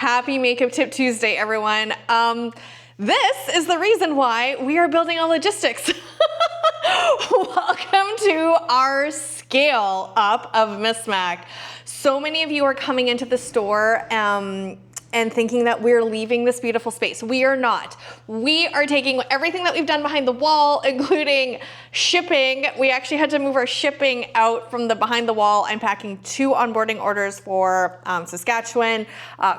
Happy Makeup Tip Tuesday, everyone. This is the reason why we are building a logistics. Welcome to our scale up of MisMacK. So many of you are coming into the store and thinking that we're leaving this beautiful space. We are not. We are taking everything that we've done behind the wall, including shipping. We actually had to move our shipping out from the behind the wall. I'm packing 2 onboarding orders for Saskatchewan.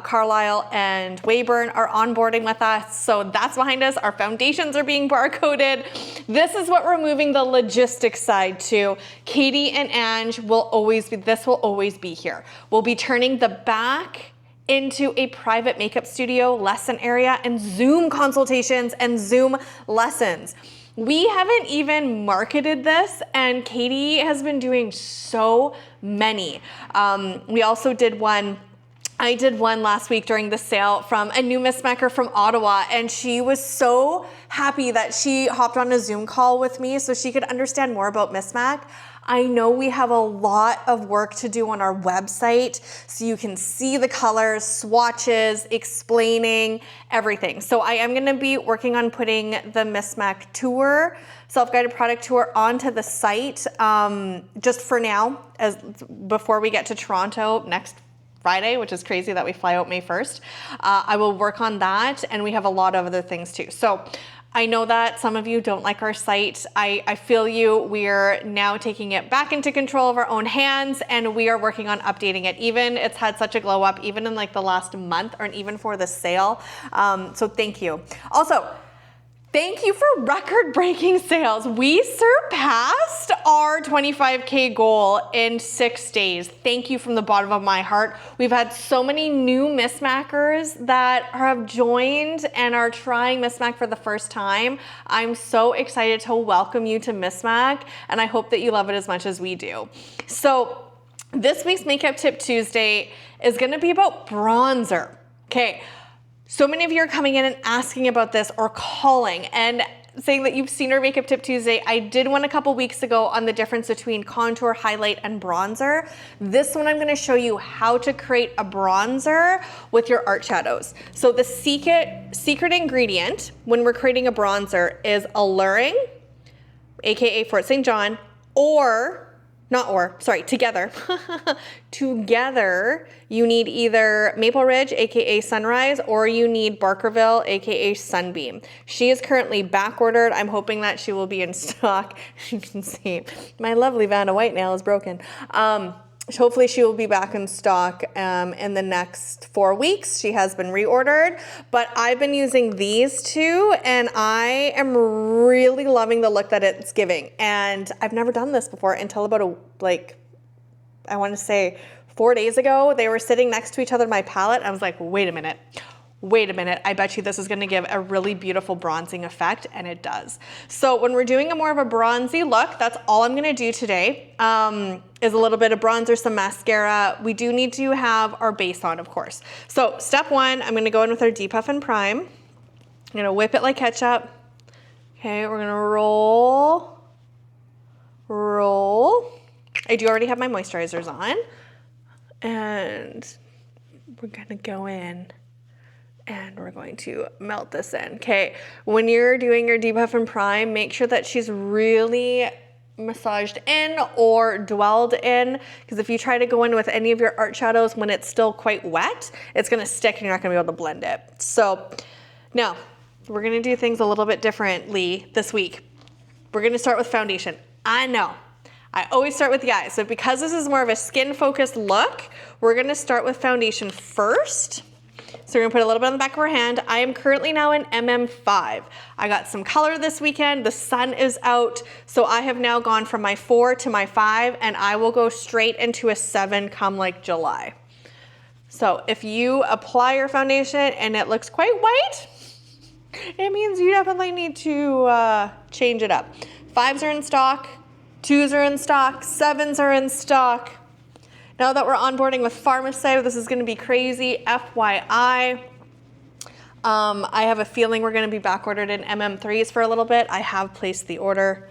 Carlisle and Weyburn are onboarding with us. So that's behind us. Our foundations are being barcoded. This is what we're moving the logistics side to. Katie and Ange will always be, this will always be here. We'll be turning the back into a private makeup studio, lesson area, and Zoom consultations and Zoom lessons. We haven't even marketed this, and Katie has been doing so many. We also did one. I did one last week during the sale from a new MisMacKer from Ottawa, and she was so happy that she hopped on a Zoom call with me so she could understand more about MisMacK. I know we have a lot of work to do on our website so you can see the colors, swatches, explaining everything. So I am gonna be working on putting the MisMacK tour, self-guided product tour, onto the site just for now, as before we get to Toronto next Friday, which is crazy that we fly out May 1st. I will work on that, and we have a lot of other things too. So I know that some of you don't like our site. I feel you. We're now taking it back into control of our own hands, and we are working on updating it. Even it's had such a glow up, even in like the last month, or even for the sale. So thank you. Also, thank you for record-breaking sales. We surpassed our 25K goal in 6 days. Thank you from the bottom of my heart. We've had so many new MisMacKers that have joined and are trying MisMacK for the first time. I'm so excited to welcome you to MisMacK, and I hope that you love it as much as we do. So this week's Makeup Tip Tuesday is gonna be about bronzer. Okay. So many of you are coming in and asking about this or calling and saying that you've seen our Makeup Tip Tuesday. I did one a couple weeks ago on the difference between contour, highlight, and bronzer. This one I'm gonna show you how to create a bronzer with your art shadows. So the secret ingredient when we're creating a bronzer is Alluring, AKA Fort St. John, together. Together, you need either Maple Ridge, aka Sunrise, or you need Barkerville, aka Sunbeam. She is currently back ordered. I'm hoping that she will be in stock. You can see my lovely Vanna White nail is broken. Hopefully she will be back in stock in the next 4 weeks. She has been reordered, but I've been using these two and I am really loving the look that it's giving. And I've never done this before until about I want to say 4 days ago. They were sitting next to each other in my palette. I was like, wait a minute. I bet you this is gonna give a really beautiful bronzing effect, and it does. So when we're doing a more of a bronzy look, that's all I'm gonna do today, is a little bit of bronzer, some mascara. We do need to have our base on, of course. So step 1, I'm gonna go in with our Depuff and Prime. I'm gonna whip it like ketchup. Okay, we're gonna roll. I do already have my moisturizers on, and we're gonna go in and we're going to melt this in. Okay, when you're doing your Depuff and Prime, make sure that she's really massaged in or dwelled in, because if you try to go in with any of your art shadows when it's still quite wet, it's gonna stick and you're not gonna be able to blend it. So now we're gonna do things a little bit differently this week. We're gonna start with foundation. I know, I always start with the eyes. So because this is more of a skin focused look, we're gonna start with foundation first. So we're gonna put a little bit on the back of our hand. I am currently now in MM5. I got some color this weekend. The sun is out. So I have now gone from my 4 to my 5, and I will go straight into a 7 come like July. So if you apply your foundation and it looks quite white, it means you definitely need to change it up. 5s are in stock, 2s are in stock, 7s are in stock. Now that we're onboarding with Pharmacide, this is gonna be crazy, FYI. I have a feeling we're gonna be back ordered in MM3s for a little bit. I have placed the order.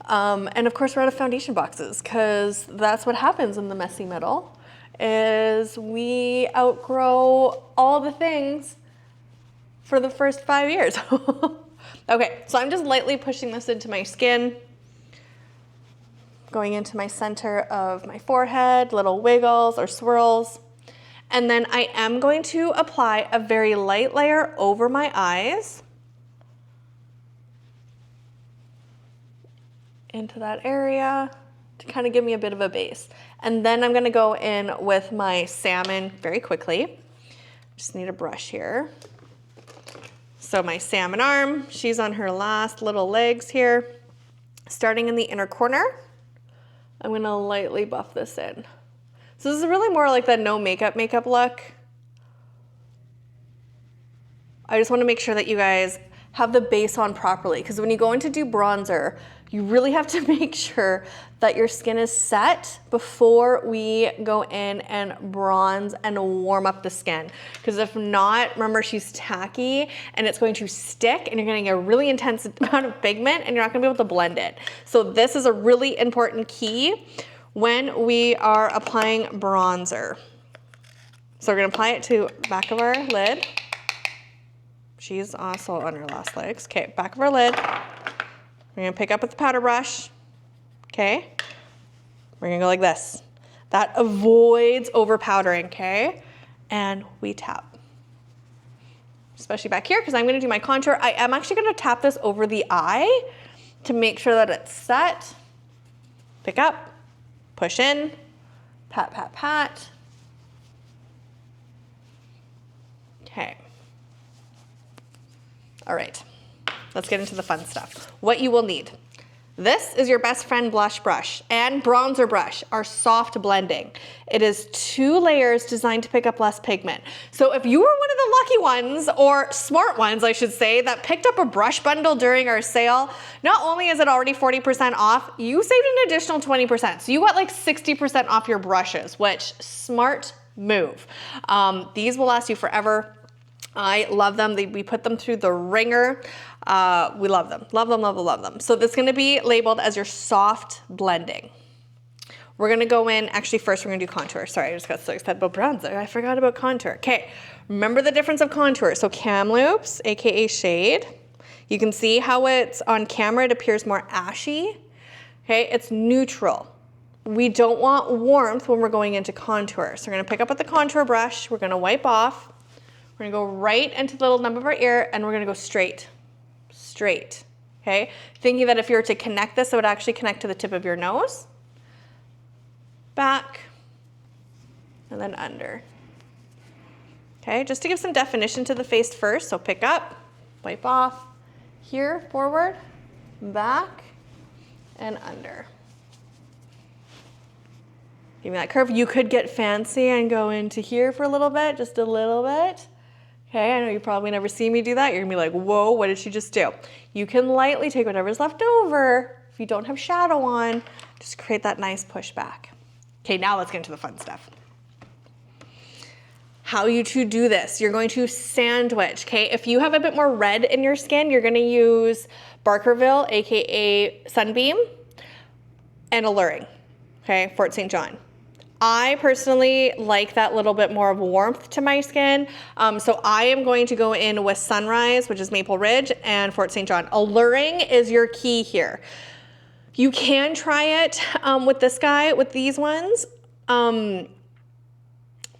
And of course we're out of foundation boxes, because that's what happens in the messy middle. is we outgrow all the things for the first 5 years. Okay, so I'm just lightly pushing this into my skin, going into my center of my forehead, little wiggles or swirls. And then I am going to apply a very light layer over my eyes into that area to kind of give me a bit of a base. And then I'm gonna go in with my salmon very quickly. Just need a brush here. So my salmon arm, she's on her last little legs here. Starting in the inner corner, I'm gonna lightly buff this in. So this is really more like that no makeup look. I just wanna make sure that you guys have the base on properly, because when you go in to do bronzer, you really have to make sure that your skin is set before we go in and bronze and warm up the skin. Because if not, remember, she's tacky and it's going to stick and you're getting a really intense amount of pigment and you're not gonna be able to blend it. So this is a really important key when we are applying bronzer. So we're gonna apply it to back of our lid. She's also on her last legs. Okay, back of our lid. We're gonna pick up with the powder brush, okay? We're gonna go like this. That avoids over powdering, okay? And we tap. Especially back here, because I'm gonna do my contour. I am actually gonna tap this over the eye to make sure that it's set. Pick up, push in, pat, pat, pat. Okay. All right. Let's get into the fun stuff. What you will need. This is your best friend blush brush and bronzer brush are soft blending. It is 2 layers designed to pick up less pigment. So if you were one of the lucky ones, or smart ones, I should say, that picked up a brush bundle during our sale, not only is it already 40% off, you saved an additional 20%. So you got like 60% off your brushes, which smart move. These will last you forever. I love them. We put them through the ringer. We love them. Love them, love them, love them. So this is gonna be labeled as your soft blending. We're gonna go in, actually first we're gonna do contour. Sorry, I just got so excited about bronzer. I forgot about contour. Okay, remember the difference of contour. So Kamloops, AKA shade. You can see how it's on camera, it appears more ashy. Okay, it's neutral. We don't want warmth when we're going into contour. So we're gonna pick up with the contour brush, we're gonna wipe off. We're gonna go right into the little nub of our ear and we're gonna go straight, straight, okay? Thinking that if you were to connect this, it would actually connect to the tip of your nose, back, and then under. Okay, just to give some definition to the face first, so pick up, wipe off, here, forward, back, and under. Give me that curve. You could get fancy and go into here for a little bit, just a little bit. Okay, I know you probably never see me do that. You're gonna be like, whoa, what did she just do? You can lightly take whatever's left over. If you don't have shadow on, just create that nice push back. Okay, now let's get into the fun stuff. How you to do this, you're going to sandwich, okay? If you have a bit more red in your skin, you're gonna use Barkerville, AKA Sunbeam, and Alluring, okay, Fort St. John. I personally like that little bit more of warmth to my skin. So I am going to go in with Sunrise, which is Maple Ridge, and Fort St. John. Alluring is your key here. You can try it with this guy, with these ones.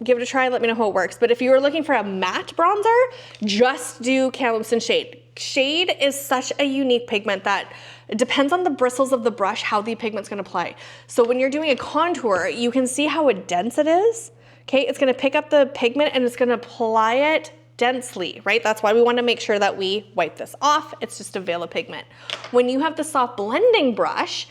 Give it a try, let me know how it works. But if you were looking for a matte bronzer, just do Kamloops and Shade. Shade is such a unique pigment that it depends on the bristles of the brush how the pigment's gonna play. So when you're doing a contour, you can see how dense it is. Okay, it's gonna pick up the pigment and it's gonna apply it densely, right? That's why we wanna make sure that we wipe this off. It's just a veil of pigment. When you have the soft blending brush,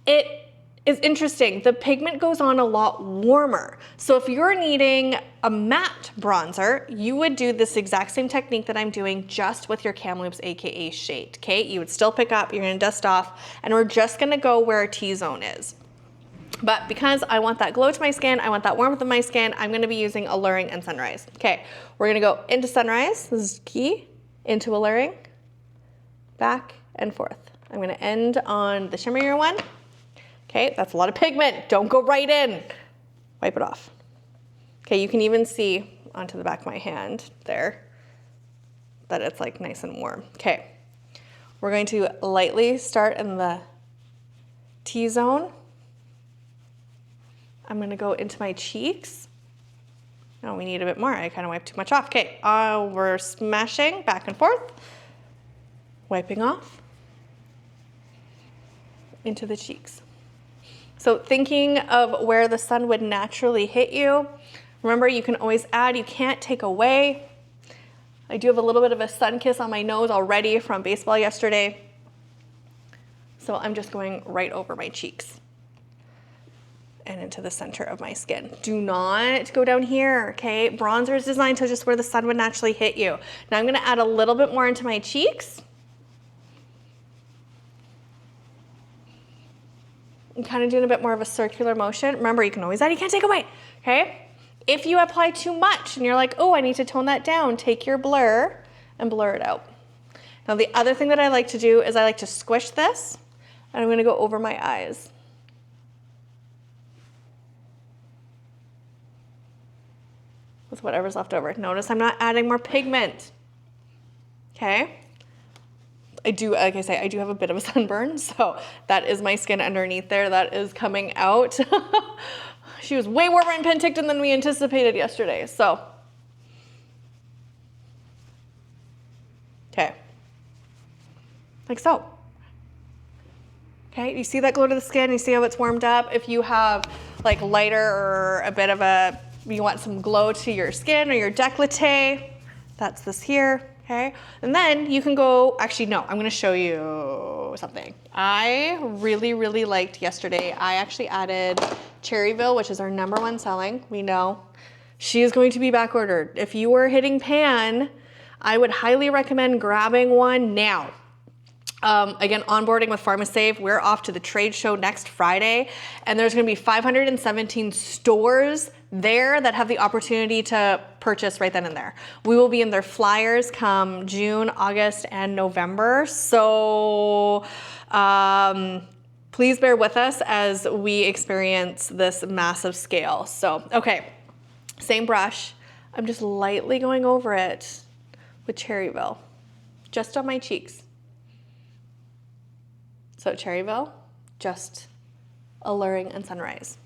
it is interesting. The pigment goes on a lot warmer. So if you're needing a matte bronzer, you would do this exact same technique that I'm doing just with your Kamloops, AKA Shade, okay? You would still pick up, you're gonna dust off, and we're just gonna go where our T-zone is. But because I want that glow to my skin, I want that warmth of my skin, I'm gonna be using Alluring and Sunrise. Okay, we're gonna go into Sunrise, this is key, into Alluring, back and forth. I'm gonna end on the shimmerier one. Okay, that's a lot of pigment. Don't go right in. Wipe it off. Okay, you can even see onto the back of my hand there that it's like nice and warm. Okay, we're going to lightly start in the T-zone. I'm gonna go into my cheeks. No, we need a bit more. I kind of wiped too much off. Okay, we're smashing back and forth, wiping off into the cheeks. So thinking of where the sun would naturally hit you. Remember, you can always add, you can't take away. I do have a little bit of a sun kiss on my nose already from baseball yesterday. So I'm just going right over my cheeks and into the center of my skin. Do not go down here, okay? Bronzer is designed to just where the sun would naturally hit you. Now I'm gonna add a little bit more into my cheeks. I'm kind of doing a bit more of a circular motion. Remember, you can always add, you can't take away, okay? If you apply too much and you're like, oh, I need to tone that down, take your blur and blur it out. Now the other thing that I like to do is I like to squish this and I'm gonna go over my eyes. With whatever's left over. Notice I'm not adding more pigment, okay? I do, like I say, I do have a bit of a sunburn, so that is my skin underneath there that is coming out. She was way warmer in Penticton than we anticipated yesterday, so. Okay, like so. Okay, you see that glow to the skin, you see how it's warmed up? If you have like lighter or a bit of a, you want some glow to your skin or your décolleté, that's this here. Okay, and then you can go, actually no, I'm gonna show you something. I really, really liked yesterday. I actually added Cherryville, which is our #1 selling, we know. She is going to be back ordered. If you were hitting pan, I would highly recommend grabbing one now. Again, onboarding with PharmaSave, we're off to the trade show next Friday, and there's gonna be 517 stores there that have the opportunity to purchase right then and there. We will be in their flyers come June, August, and November. So please bear with us as we experience this massive scale. So, okay, same brush. I'm just lightly going over it with Cherryville, just on my cheeks. So Cherryville, just Alluring and Sunrise.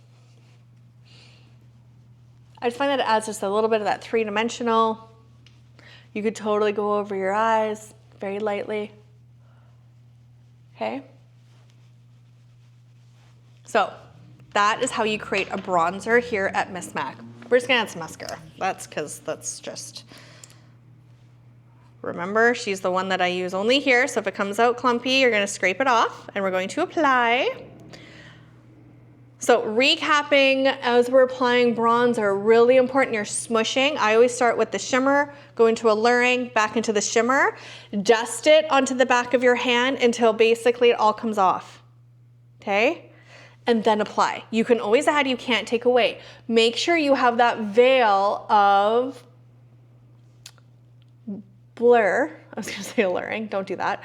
I just find that it adds just a little bit of that three-dimensional. You could totally go over your eyes very lightly. Okay? So that is how you create a bronzer here at MisMacK. We're just gonna add some mascara. That's because that's just, remember, she's the one that I use only here. So if it comes out clumpy, you're gonna scrape it off and we're going to apply. So recapping as we're applying bronzer, really important, you're smushing. I always start with the shimmer, go into Alluring, back into the shimmer, dust it onto the back of your hand until basically it all comes off, okay? And then apply. You can always add, you can't take away. Make sure you have that veil of blur, I was gonna say Alluring, don't do that.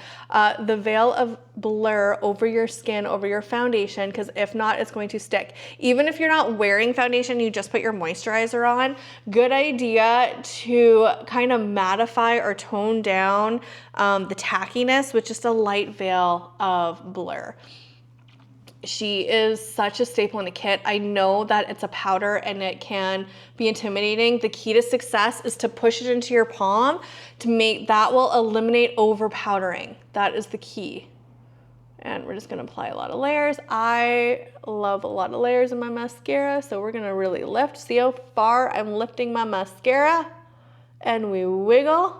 The veil of blur over your skin, over your foundation, because if not, it's going to stick. Even if you're not wearing foundation, you just put your moisturizer on, good idea to kind of mattify or tone down the tackiness with just a light veil of blur. She is such a staple in a kit. I know that it's a powder and it can be intimidating. The key to success is to push it into your palm to make, that will eliminate over powdering. That is the key. And we're just gonna apply a lot of layers. I love a lot of layers in my mascara, so we're gonna really lift. See how far I'm lifting my mascara? And we wiggle.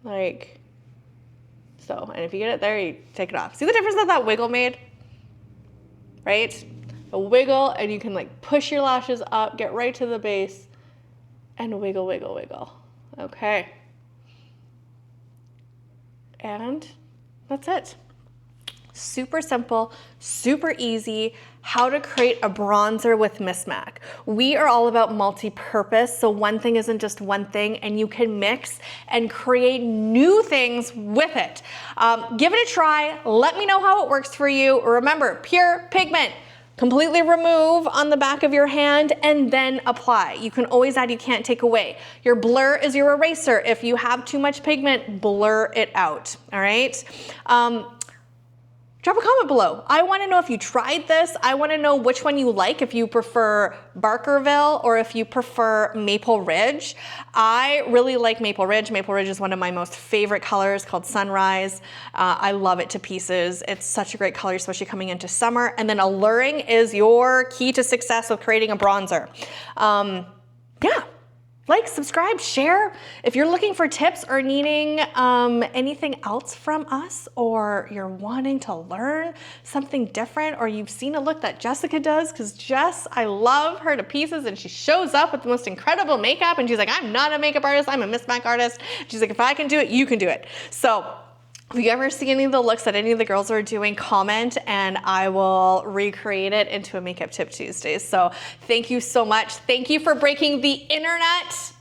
Like, so, and if you get it there, you take it off. See the difference that that wiggle made? Right? A wiggle, and you can like push your lashes up, get right to the base, and wiggle, wiggle, wiggle. Okay. And that's it. Super simple, super easy. how to create a bronzer with MisMacK. We are all about multi-purpose, so one thing isn't just one thing, and you can mix and create new things with it. Give it a try. Let me know how it works for you. Remember, pure pigment. Completely remove on the back of your hand and then apply. You can always add, you can't take away. Your blur is your eraser. If you have too much pigment, blur it out, all right? Drop a comment below. I wanna know if you tried this. I wanna know which one you like, if you prefer Barkerville or if you prefer Maple Ridge. I really like Maple Ridge. Maple Ridge is one of my most favorite colors, called Sunrise. I love it to pieces. It's such a great color, especially coming into summer. And then Alluring is your key to success with creating a bronzer. Yeah. Like, subscribe, share. If you're looking for tips or needing anything else from us, or you're wanting to learn something different, or you've seen a look that Jessica does, because Jess, I love her to pieces, and she shows up with the most incredible makeup, and she's like, I'm not a makeup artist, I'm a MisMacK artist. She's like, if I can do it, you can do it. So if you ever see any of the looks that any of the girls are doing, comment and I will recreate it into a Makeup Tip Tuesdays. So thank you so much. Thank you for breaking the internet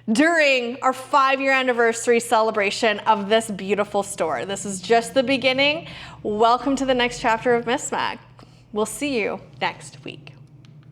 during our 5-year anniversary celebration of this beautiful store. This is just the beginning. Welcome to the next chapter of MisMacK. We'll see you next week.